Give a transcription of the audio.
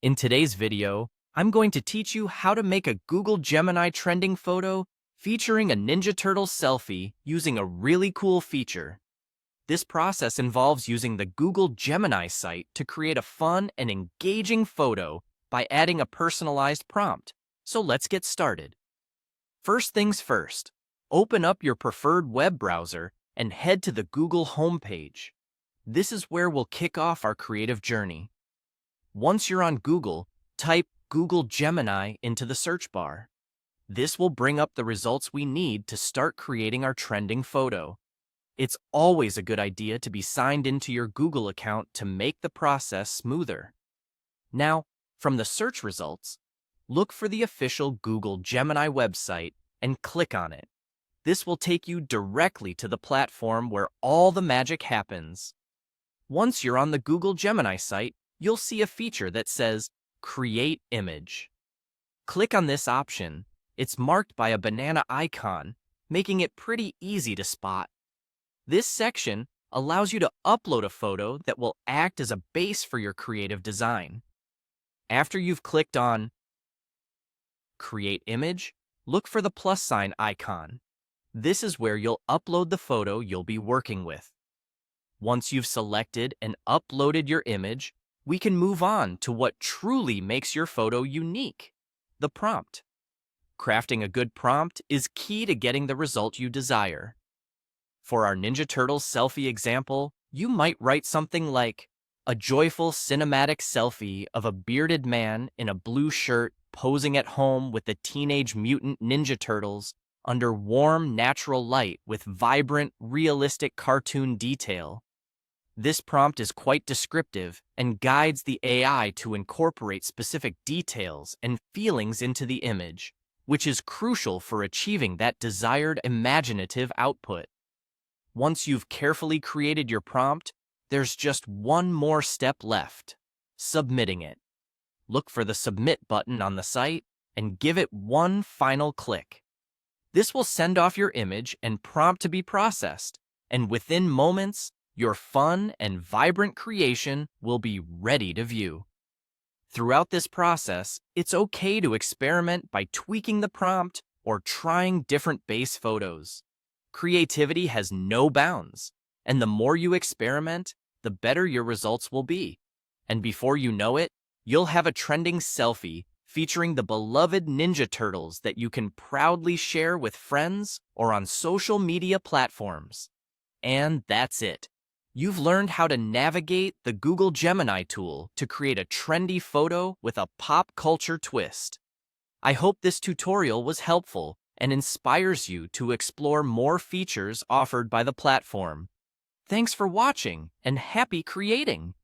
In today's video, I'm going to teach you how to make a Google Gemini trending photo featuring a Ninja Turtle selfie using a really cool feature. This process involves using the Google Gemini site to create a fun and engaging photo by adding a personalized prompt. So let's get started. First things first, open up your preferred web browser and head to the Google homepage. This is where we'll kick off our creative journey. Once you're on Google, type Google Gemini into the search bar. This will bring up the results we need to start creating our trending photo. It's always a good idea to be signed into your Google account to make the process smoother. Now, from the search results, look for the official Google Gemini website and click on it. This will take you directly to the platform where all the magic happens. Once you're on the Google Gemini site, you'll see a feature that says Create Image. Click on this option. It's marked by a banana icon, making it pretty easy to spot. This section allows you to upload a photo that will act as a base for your creative design. After you've clicked on Create Image, look for the plus sign icon. This is where you'll upload the photo you'll be working with. Once you've selected and uploaded your image, we can move on to what truly makes your photo unique, the prompt. Crafting a good prompt is key to getting the result you desire. For our Ninja Turtles selfie example, you might write something like, a joyful cinematic selfie of a bearded man in a blue shirt posing at home with the Teenage Mutant Ninja Turtles under warm, natural light with vibrant, realistic cartoon detail. This prompt is quite descriptive and guides the AI to incorporate specific details and feelings into the image, which is crucial for achieving that desired imaginative output. Once you've carefully created your prompt, there's just one more step left: submitting it. Look for the Submit button on the site and give it one final click. This will send off your image and prompt to be processed, and within moments, your fun and vibrant creation will be ready to view. Throughout this process, it's okay to experiment by tweaking the prompt or trying different base photos. Creativity has no bounds, and the more you experiment, the better your results will be. And before you know it, you'll have a trending selfie featuring the beloved Ninja Turtles that you can proudly share with friends or on social media platforms. And that's it. You've learned how to navigate the Google Gemini tool to create a trendy photo with a pop culture twist. I hope this tutorial was helpful and inspires you to explore more features offered by the platform. Thanks for watching and happy creating!